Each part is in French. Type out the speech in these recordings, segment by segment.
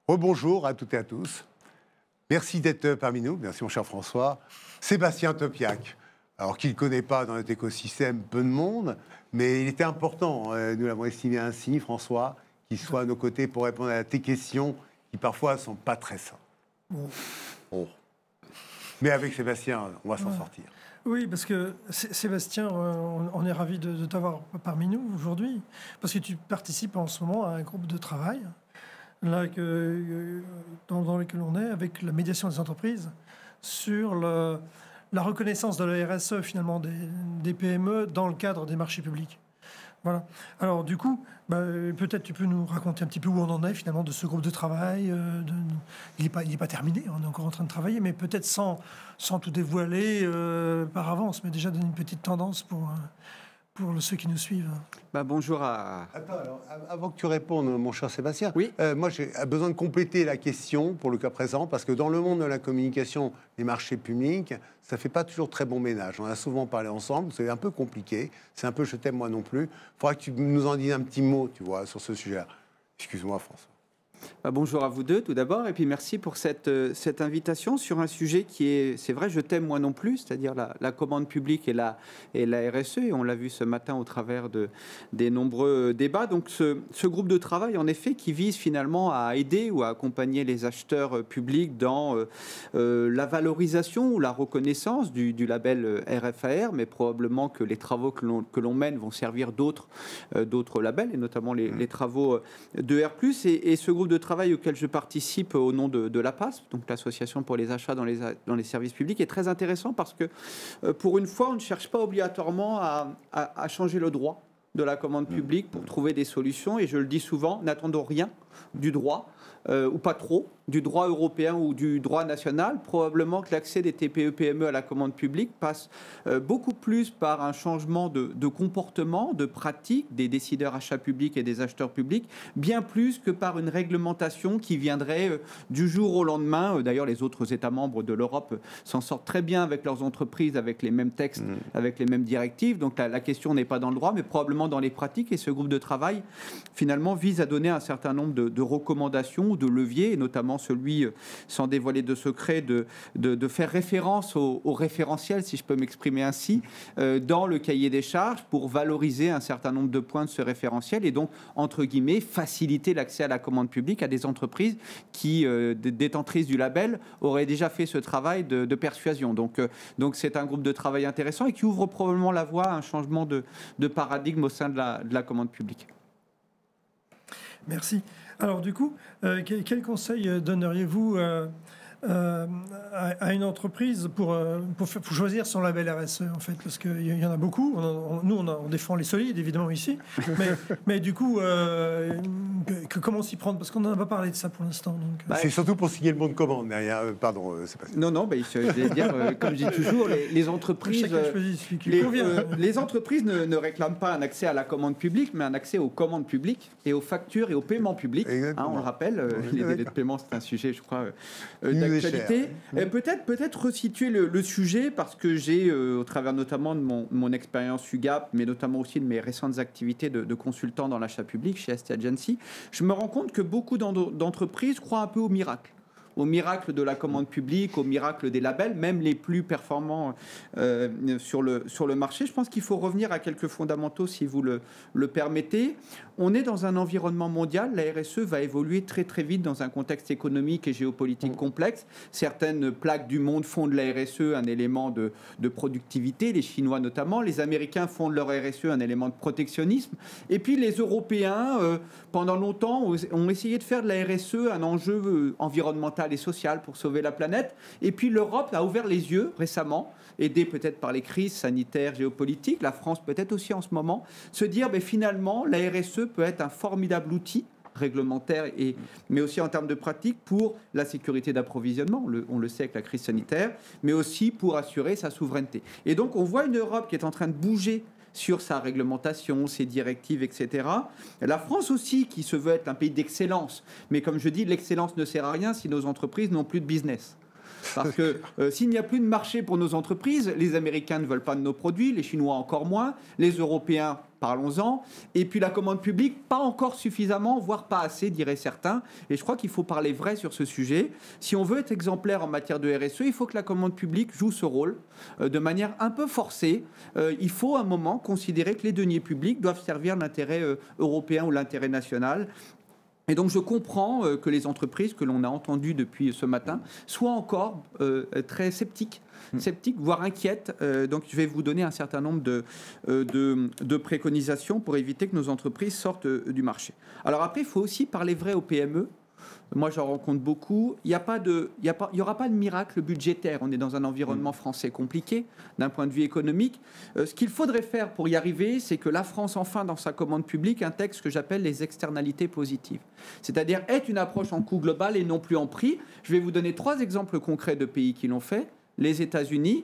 Rebonjour à toutes et à tous. Merci d'être parmi nous. Merci mon cher François. Sébastien Topiac. Alors qu'il ne connaît pas dans notre écosystème peu de monde, mais il était important, nous l'avons estimé ainsi, François, qu'il soit à nos côtés pour répondre à tes questions qui parfois ne sont pas très simples. Oh. Mais avec Sébastien, on va s'en sortir. Oui, parce que Sébastien, on est ravis de t'avoir parmi nous aujourd'hui, parce que tu participes en ce moment à un groupe de travail là, dans lequel on est, avec la médiation des entreprises, sur la reconnaissance de la RSE, finalement, des PME dans le cadre des marchés publics. Voilà. Alors, du coup, peut-être tu peux nous raconter un petit peu où on en est, finalement, de ce groupe de travail. Il n'est pas terminé, on est encore en train de travailler, mais peut-être sans tout dévoiler par avance, mais déjà donner une petite tendance pour ceux qui nous suivent. Bonjour à... Attends, alors, avant que tu répondes, mon cher Sébastien, oui. Moi j'ai besoin de compléter la question pour le cas présent, parce que dans le monde de la communication des marchés publics, ça ne fait pas toujours très bon ménage. On a souvent parlé ensemble, c'est un peu compliqué, c'est un peu je t'aime moi non plus. Il faudra que tu nous en dises un petit mot, tu vois, sur ce sujet-là. Excuse-moi François. Bonjour à vous deux tout d'abord, et puis merci pour cette invitation sur un sujet qui est, c'est vrai, je t'aime moi non plus, c'est-à-dire la commande publique et la RSE, et on l'a vu ce matin au travers des nombreux débats. Donc ce groupe de travail, en effet, qui vise finalement à aider ou à accompagner les acheteurs publics dans la valorisation ou la reconnaissance du label RFAR, mais probablement que les travaux que l'on mène vont servir d'autres labels, et notamment les travaux de R+, et ce groupe de travail auquel je participe au nom de l'APAS, donc l'Association pour les achats dans les services publics, est très intéressant parce que, pour une fois, on ne cherche pas obligatoirement à changer le droit de la commande publique pour trouver des solutions. Et je le dis souvent, n'attendons rien du droit, ou pas trop, du droit européen ou du droit national. Probablement que l'accès des TPE-PME à la commande publique passe beaucoup plus par un changement de comportement, de pratique des décideurs achats publics et des acheteurs publics, bien plus que par une réglementation qui viendrait du jour au lendemain. D'ailleurs, les autres États membres de l'Europe s'en sortent très bien avec leurs entreprises, avec les mêmes textes, avec les mêmes directives. Donc la question n'est pas dans le droit, mais probablement dans les pratiques. Et ce groupe de travail, finalement, vise à donner un certain nombre de recommandations, de leviers, et notamment celui, sans dévoiler de secret, de faire référence au référentiel, si je peux m'exprimer ainsi, dans le cahier des charges pour valoriser un certain nombre de points de ce référentiel et donc, entre guillemets, faciliter l'accès à la commande publique à des entreprises qui, détentrices du label, auraient déjà fait ce travail de persuasion. Donc c'est un groupe de travail intéressant et qui ouvre probablement la voie à un changement de paradigme au sein de la commande publique. Merci. Alors du coup, quel conseil donneriez-vous à une entreprise pour choisir son label RSE, en fait, parce qu'il y en a beaucoup. On défend les solides, évidemment, ici. mais du coup, comment s'y prendre? Parce qu'on n'en a pas parlé de ça pour l'instant. C'est surtout pour signer le bon de commande derrière. Pardon, c'est pas ça. Non, je vais dire, comme je dis toujours, les entreprises, les entreprises ne réclament pas un accès à la commande publique, mais un accès aux commandes publiques et aux factures et aux paiements publics. On le rappelle, les délais de paiement, c'est un sujet, je crois, d'actualité. Peut-être resituer le sujet, parce que j'ai, au travers notamment de mon expérience UGAP, mais notamment aussi de mes récentes activités de consultant dans l'achat public chez ST Agency, je me rends compte que beaucoup d'entreprises croient un peu au miracle de la commande publique, au miracle des labels, même les plus performants sur le marché. Je pense qu'il faut revenir à quelques fondamentaux, si vous le permettez. On est dans un environnement mondial. La RSE va évoluer très très vite dans un contexte économique et géopolitique complexe. Certaines plaques du monde font de la RSE un élément de productivité, les Chinois notamment. Les Américains font de leur RSE un élément de protectionnisme. Et puis les Européens, pendant longtemps, ont essayé de faire de la RSE un enjeu environnemental et social pour sauver la planète. Et puis l'Europe a ouvert les yeux récemment, aidée peut-être par les crises sanitaires, géopolitiques, la France peut-être aussi en ce moment, se dire finalement la RSE peut être un formidable outil réglementaire, mais aussi en termes de pratique pour la sécurité d'approvisionnement, on le sait avec la crise sanitaire, mais aussi pour assurer sa souveraineté. Et donc on voit une Europe qui est en train de bouger sur sa réglementation, ses directives, etc. La France aussi, qui se veut être un pays d'excellence. Mais comme je dis, l'excellence ne sert à rien si nos entreprises n'ont plus de business. Parce que s'il n'y a plus de marché pour nos entreprises, les Américains ne veulent pas de nos produits, les Chinois encore moins, les Européens, parlons-en, et puis la commande publique, pas encore suffisamment, voire pas assez, diraient certains. Et je crois qu'il faut parler vrai sur ce sujet. Si on veut être exemplaire en matière de RSE, il faut que la commande publique joue ce rôle de manière un peu forcée. Il faut à un moment considérer que les deniers publics doivent servir l'intérêt européen ou l'intérêt national. Et donc je comprends que les entreprises que l'on a entendues depuis ce matin soient encore très sceptiques, voire inquiètes. Donc je vais vous donner un certain nombre de préconisations pour éviter que nos entreprises sortent du marché. Alors après, il faut aussi parler vrai aux PME. Moi, j'en rencontre beaucoup. Il y aura pas de miracle budgétaire. On est dans un environnement français compliqué d'un point de vue économique. Ce qu'il faudrait faire pour y arriver, c'est que la France, enfin, dans sa commande publique, intègre ce que j'appelle les externalités positives. C'est-à-dire être une approche en coût global et non plus en prix. Je vais vous donner 3 exemples concrets de pays qui l'ont fait. Les États-Unis,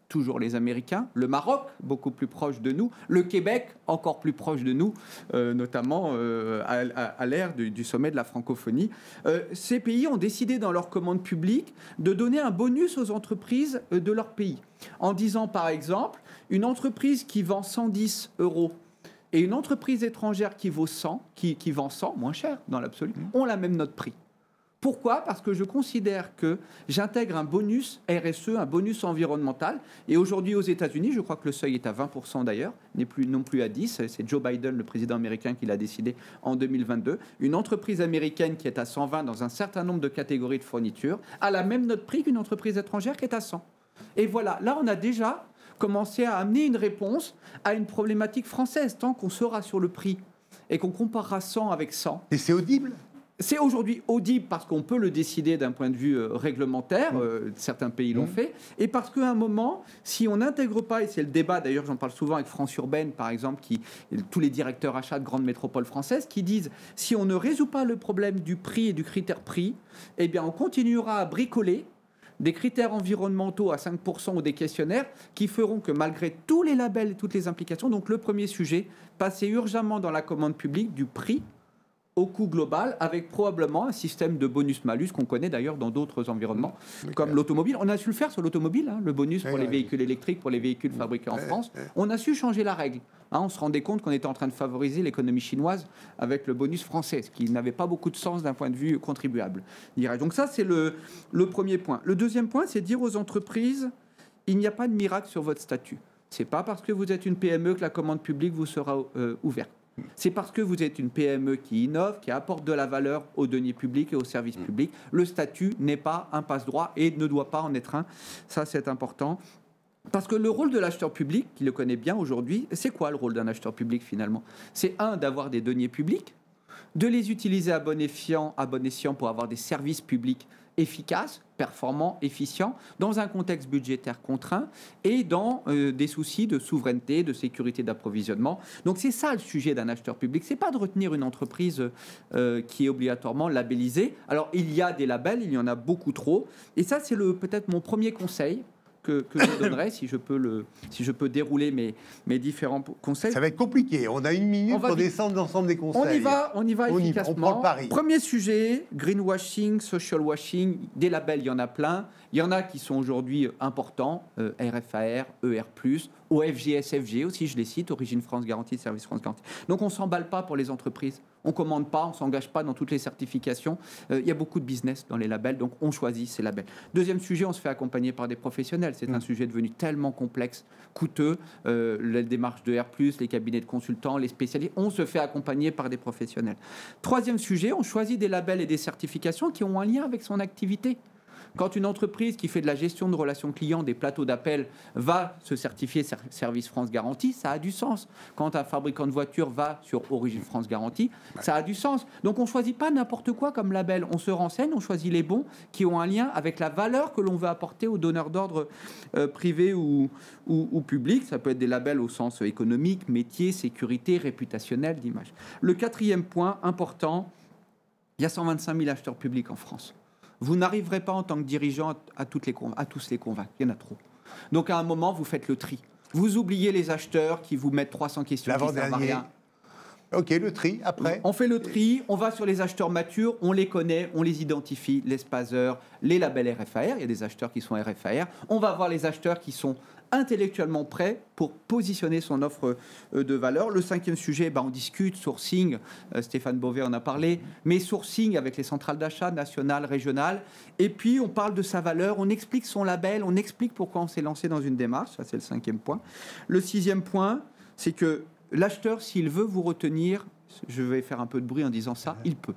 toujours les Américains, le Maroc, beaucoup plus proche de nous, le Québec, encore plus proche de nous, notamment à l'ère du sommet de la francophonie. Ces pays ont décidé dans leur commande publique de donner un bonus aux entreprises de leur pays, en disant par exemple, une entreprise qui vend 110 € et une entreprise étrangère qui vend 100, moins cher dans l'absolu, ont la même note prix. Pourquoi ? Parce que je considère que j'intègre un bonus RSE, un bonus environnemental. Et aujourd'hui, aux États-Unis, je crois que le seuil est à 20% d'ailleurs, n'est non plus à 10%. C'est Joe Biden, le président américain, qui l'a décidé en 2022. Une entreprise américaine qui est à 120 dans un certain nombre de catégories de fournitures a la même note prix qu'une entreprise étrangère qui est à 100. Et voilà, là, on a déjà commencé à amener une réponse à une problématique française. Tant qu'on sera sur le prix et qu'on comparera 100 avec 100... Et c'est audible ? C'est aujourd'hui audible parce qu'on peut le décider d'un point de vue réglementaire, certains pays l'ont fait, et parce qu'à un moment, si on n'intègre pas, et c'est le débat, d'ailleurs j'en parle souvent avec France Urbaine par exemple, tous les directeurs achats de grandes métropoles françaises, qui disent si on ne résout pas le problème du prix et du critère prix, eh bien on continuera à bricoler des critères environnementaux à 5% ou des questionnaires qui feront que malgré tous les labels et toutes les implications, donc le premier sujet, passer urgemment dans la commande publique du prix au coût global, avec probablement un système de bonus-malus qu'on connaît d'ailleurs dans d'autres environnements, comme l'automobile. On a su le faire sur l'automobile, le bonus pour les véhicules électriques, pour les véhicules fabriqués en France. On a su changer la règle. On se rendait compte qu'on était en train de favoriser l'économie chinoise avec le bonus français, ce qui n'avait pas beaucoup de sens d'un point de vue contribuable. Donc ça, c'est le premier point. Le deuxième point, c'est dire aux entreprises, il n'y a pas de miracle sur votre statut. Ce n'est pas parce que vous êtes une PME que la commande publique vous sera ouverte. C'est parce que vous êtes une PME qui innove, qui apporte de la valeur aux deniers publics et aux services publics. Le statut n'est pas un passe-droit et ne doit pas en être un. Ça, c'est important. Parce que le rôle de l'acheteur public, qui le connaît bien aujourd'hui, c'est quoi le rôle d'un acheteur public finalement ? C'est d'avoir des deniers publics, de les utiliser à bon escient pour avoir des services publics efficaces, performants, efficients, dans un contexte budgétaire contraint et dans des soucis de souveraineté, de sécurité d'approvisionnement. Donc c'est ça le sujet d'un acheteur public. C'est pas de retenir une entreprise qui est obligatoirement labellisée. Alors il y a des labels, il y en a beaucoup trop. Et ça c'est peut-être mon premier conseil que je donnerais, si je peux dérouler mes différents conseils. Ça va être compliqué. On a 1 minute pour descendre l'ensemble des conseils. On y va efficacement. On prend le pari. Premier sujet, greenwashing, social washing. Des labels, il y en a plein. Il y en a qui sont aujourd'hui importants, RFAR, ER+, OFG, SFG aussi, je les cite, Origine France Garantie, Service France Garantie. Donc on ne s'emballe pas pour les entreprises. On ne commande pas, on ne s'engage pas dans toutes les certifications. Il y a beaucoup de business dans les labels, donc on choisit ces labels. Deuxième sujet, on se fait accompagner par des professionnels. C'est un sujet devenu tellement complexe, coûteux. Les démarches de R+, les cabinets de consultants, les spécialistes, on se fait accompagner par des professionnels. Troisième sujet, on choisit des labels et des certifications qui ont un lien avec son activité. Quand une entreprise qui fait de la gestion de relations clients, des plateaux d'appel, va se certifier Service France Garantie, ça a du sens. Quand un fabricant de voitures va sur Origine France Garantie, ça a du sens. Donc on ne choisit pas n'importe quoi comme label. On se renseigne, on choisit les bons qui ont un lien avec la valeur que l'on veut apporter aux donneurs d'ordre privés ou publics. Ça peut être des labels au sens économique, métier, sécurité, réputationnel, d'image. Le quatrième point important, il y a 125 000 acheteurs publics en France. Vous n'arriverez pas en tant que dirigeant à tous les convaincre. Il y en a trop. Donc à un moment, vous faites le tri. Vous oubliez les acheteurs qui vous mettent 300 questions qui ne servent à rien. Ok, le tri, après. On fait le tri, on va sur les acheteurs matures, on les connaît, on les identifie, les spazeurs, les labels RFAR, il y a des acheteurs qui sont RFAR. On va voir les acheteurs qui sont intellectuellement prêt pour positionner son offre de valeur. Le 5e sujet, on discute sourcing, Stéphane Beauvais en a parlé, mais sourcing avec les centrales d'achat nationales, régionales, et puis on parle de sa valeur, on explique son label, on explique pourquoi on s'est lancé dans une démarche, ça c'est le 5e point. Le 6e point, c'est que l'acheteur, s'il veut vous retenir, je vais faire un peu de bruit en disant ça, il peut.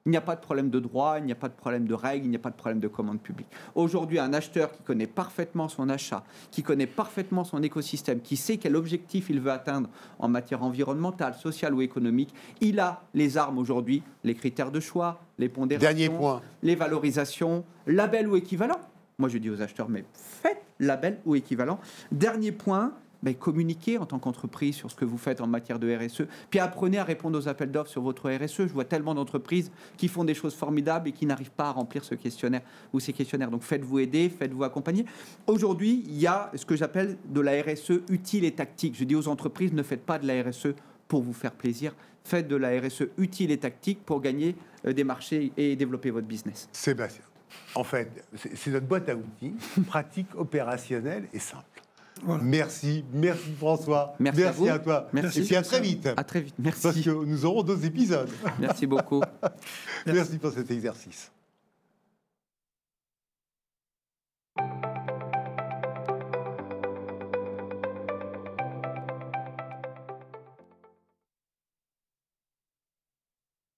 Il n'y a pas de problème de droit, il n'y a pas de problème de règles, il n'y a pas de problème de commande publique. Aujourd'hui, un acheteur qui connaît parfaitement son achat, qui connaît parfaitement son écosystème, qui sait quel objectif il veut atteindre en matière environnementale, sociale ou économique, il a les armes aujourd'hui, les critères de choix, les pondérations, les valorisations, label ou équivalent. Moi, je dis aux acheteurs, mais faites label ou équivalent. Dernier point, communiquez en tant qu'entreprise sur ce que vous faites en matière de RSE, puis apprenez à répondre aux appels d'offres sur votre RSE. Je vois tellement d'entreprises qui font des choses formidables et qui n'arrivent pas à remplir ce questionnaire ou ces questionnaires. Donc faites-vous aider, faites-vous accompagner. Aujourd'hui, il y a ce que j'appelle de la RSE utile et tactique. Je dis aux entreprises, ne faites pas de la RSE pour vous faire plaisir, faites de la RSE utile et tactique pour gagner des marchés et développer votre business. Sébastien, en fait, c'est notre boîte à outils, pratique, opérationnelle et simple. Voilà. Merci François. Merci à toi. Merci. Et puis à très vite. À très vite. Merci. Parce que nous aurons d'autres épisodes. Merci beaucoup. Merci pour cet exercice.